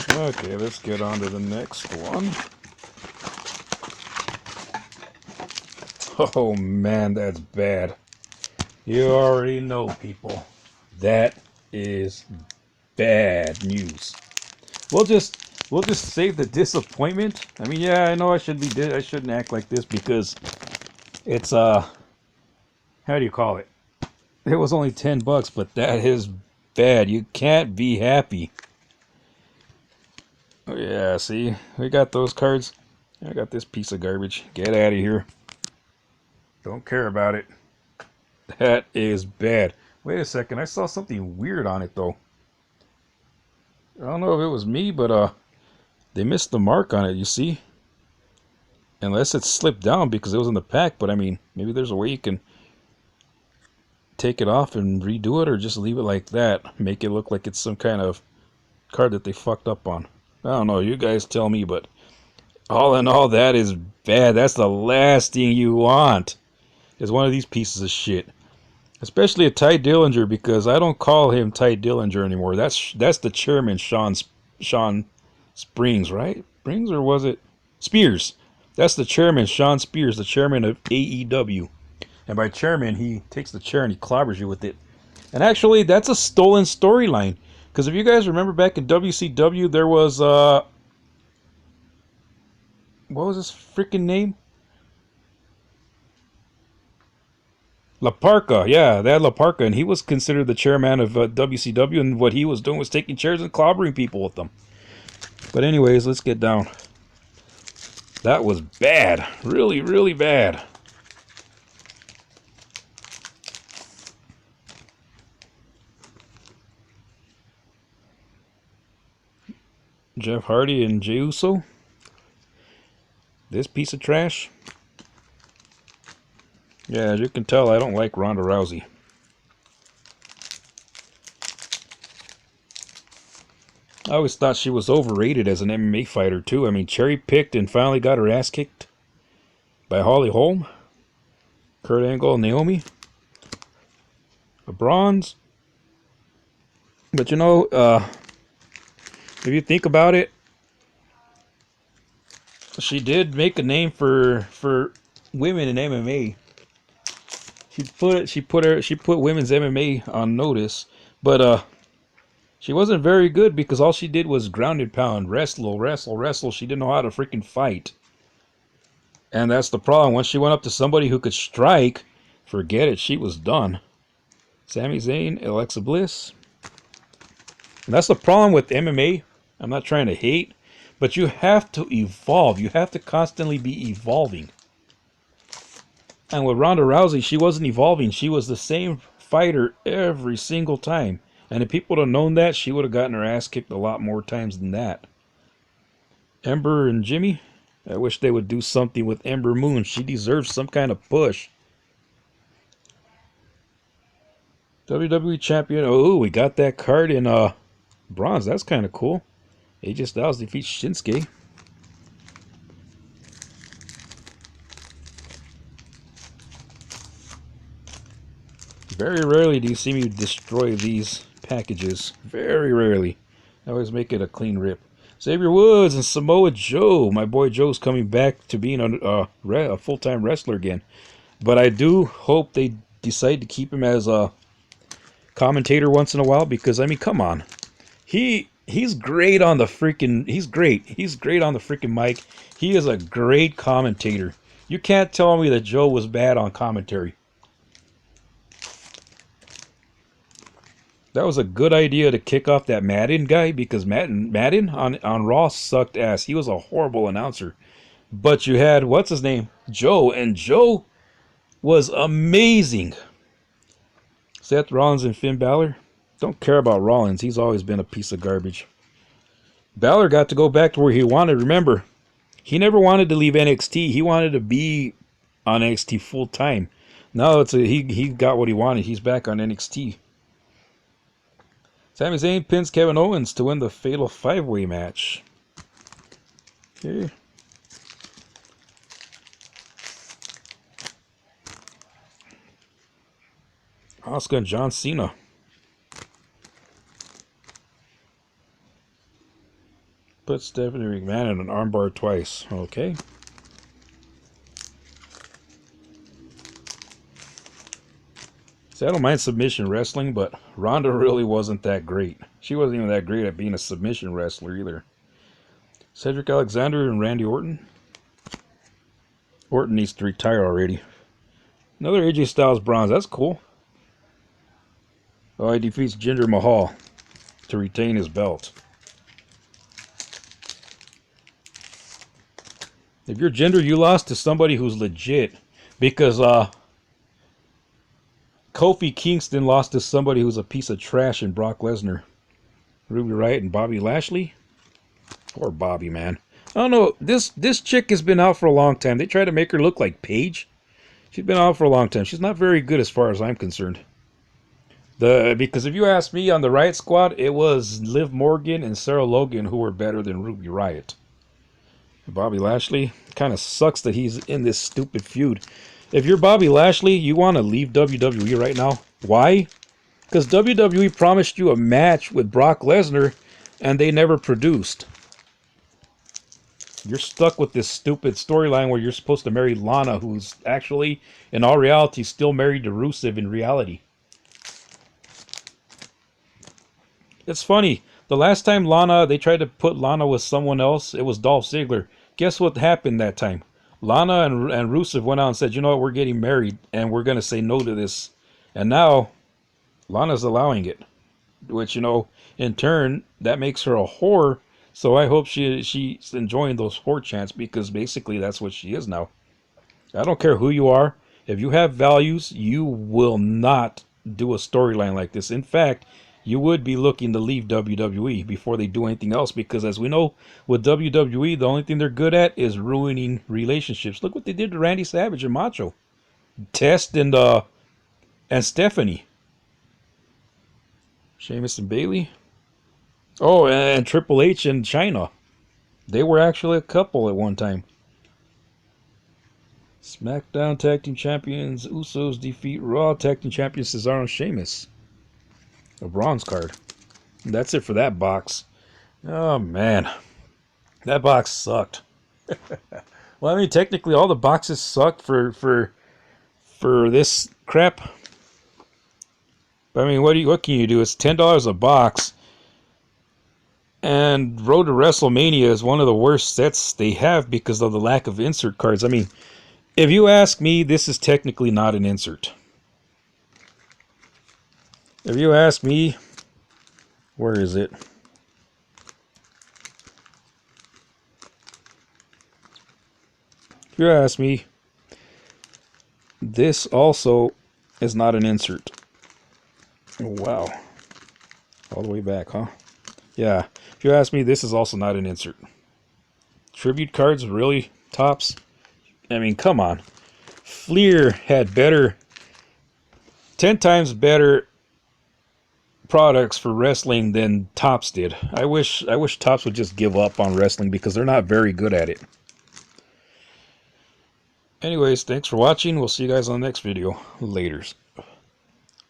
Okay, let's get on to the next one. Oh man, that's bad. You already know, people. That is bad news. We'll just save the disappointment. I mean, yeah, I know I shouldn't act like this because it's how do you call it? It was only $10, but that is bad. You can't be happy. Oh, yeah, see, we got those cards. I got this piece of garbage. Get out of here. Don't care about it. That is bad. Wait a second, I saw something weird on it though. I don't know if it was me, but they missed the mark on it, you see? Unless it slipped down because it was in the pack, but I mean, maybe there's a way you can take it off and redo it or just leave it like that. Make it look like it's some kind of card that they fucked up on. I don't know, you guys tell me, but all in all, that is bad. That's the last thing you want, is one of these pieces of shit. Especially a Ty Dillinger, because I don't call him Ty Dillinger anymore. That's the chairman, Sean Springs, right? Springs, or was it Spears? That's the chairman, Sean Spears, the chairman of AEW. And by chairman, he takes the chair and he clobbers you with it. And actually, that's a stolen storyline. Because if you guys remember back in WCW, there was what was his freaking name? La Parca, yeah, they had La Parca, and he was considered the chairman of WCW, and what he was doing was taking chairs and clobbering people with them. But anyways, let's get down. That was bad. Really, really bad. Jeff Hardy and Jey Uso. This piece of trash. Yeah, as you can tell, I don't like Ronda Rousey. I always thought she was overrated as an MMA fighter, too. I mean, cherry-picked and finally got her ass kicked by Holly Holm, Kurt Angle, and Naomi. A bronze. But you know, if you think about it, she did make a name for women in MMA. She put women's MMA on notice, but she wasn't very good because all she did was ground and pound, wrestle, wrestle, wrestle. She didn't know how to freaking fight. And that's the problem. Once she went up to somebody who could strike, forget it, she was done. Sami Zayn, Alexa Bliss. And that's the problem with MMA. I'm not trying to hate, but you have to evolve. You have to constantly be evolving. And with Ronda Rousey, she wasn't evolving. She was the same fighter every single time. And if people would have known that, she would have gotten her ass kicked a lot more times than that. Ember and Jimmy, I wish they would do something with Ember Moon. She deserves some kind of push. WWE Champion. Oh, we got that card in bronze. That's kind of cool. AJ Styles defeats Shinsuke. Very rarely do you see me destroy these packages. Very rarely. I always make it a clean rip. Xavier Woods and Samoa Joe. My boy Joe's coming back to being a full-time wrestler again. But I do hope they decide to keep him as a commentator once in a while because, I mean, come on. He's great on the freaking... He's great. He's great on the freaking mic. He is a great commentator. You can't tell me that Joe was bad on commentary. That was a good idea to kick off that Madden guy because Madden on Raw sucked ass. He was a horrible announcer. But you had, what's his name? Joe. And Joe was amazing. Seth Rollins and Finn Balor. Don't care about Rollins. He's always been a piece of garbage. Balor got to go back to where he wanted. Remember, he never wanted to leave NXT. He wanted to be on NXT full time. Now he got what he wanted. He's back on NXT. Sami Zayn pins Kevin Owens to win the Fatal 5-Way match. Okay. Asuka and John Cena. Put Stephanie McMahon in an armbar twice. Okay. See, I don't mind submission wrestling, but Ronda really wasn't that great. She wasn't even that great at being a submission wrestler either. Cedric Alexander and Randy Orton. Orton needs to retire already. Another AJ Styles bronze. That's cool. Oh, he defeats Jinder Mahal to retain his belt. If you're Jinder, you lost to somebody who's legit. Because Kofi Kingston lost to somebody who's a piece of trash in Brock Lesnar. Ruby Riott and Bobby Lashley. Or Bobby, man. I don't know. This chick has been out for a long time. They tried to make her look like Paige. She's been out for a long time. She's not very good as far as I'm concerned. Because if you ask me, on the Riot Squad, it was Liv Morgan and Sarah Logan who were better than Ruby Riott. Bobby Lashley, kind of sucks that he's in this stupid feud. If you're Bobby Lashley, you want to leave WWE right now. Why? Because WWE promised you a match with Brock Lesnar, and they never produced. You're stuck with this stupid storyline where you're supposed to marry Lana, who's actually, in all reality, still married to Rusev in reality. It's funny. The last time they tried to put Lana with someone else, it was Dolph Ziggler. Guess what happened that time? Lana and Rusev went out and said, you know what, we're getting married, and we're going to say no to this. And now, Lana's allowing it. Which, you know, in turn, that makes her a whore. So I hope she's enjoying those whore chants, because basically that's what she is now. I don't care who you are. If you have values, you will not do a storyline like this. In fact, you would be looking to leave WWE before they do anything else, because as we know, with WWE, the only thing they're good at is ruining relationships. Look what they did to Randy Savage and Macho. Test and Stephanie. Sheamus and Bayley. Oh, and Triple H and Chyna. They were actually a couple at one time. SmackDown Tag Team Champions Usos defeat Raw Tag Team Champions Cesaro and Sheamus. A bronze card. And that's it for that box. Oh, man. That box sucked. Well, I mean, technically all the boxes sucked for this crap. But, I mean, what can you do? It's $10 a box. And Road to WrestleMania is one of the worst sets they have because of the lack of insert cards. I mean, if you ask me, this is technically not an insert. If you ask me, where is it? If you ask me, this also is not an insert. Oh, wow. All the way back, huh? Yeah. If you ask me, this is also not an insert. Tribute cards, really? Tops? I mean, come on. Fleer had 10 times better products for wrestling than Topps did. I wish Topps would just give up on wrestling because they're not very good at it. Anyways, thanks for watching. We'll see you guys on the next video. Laters.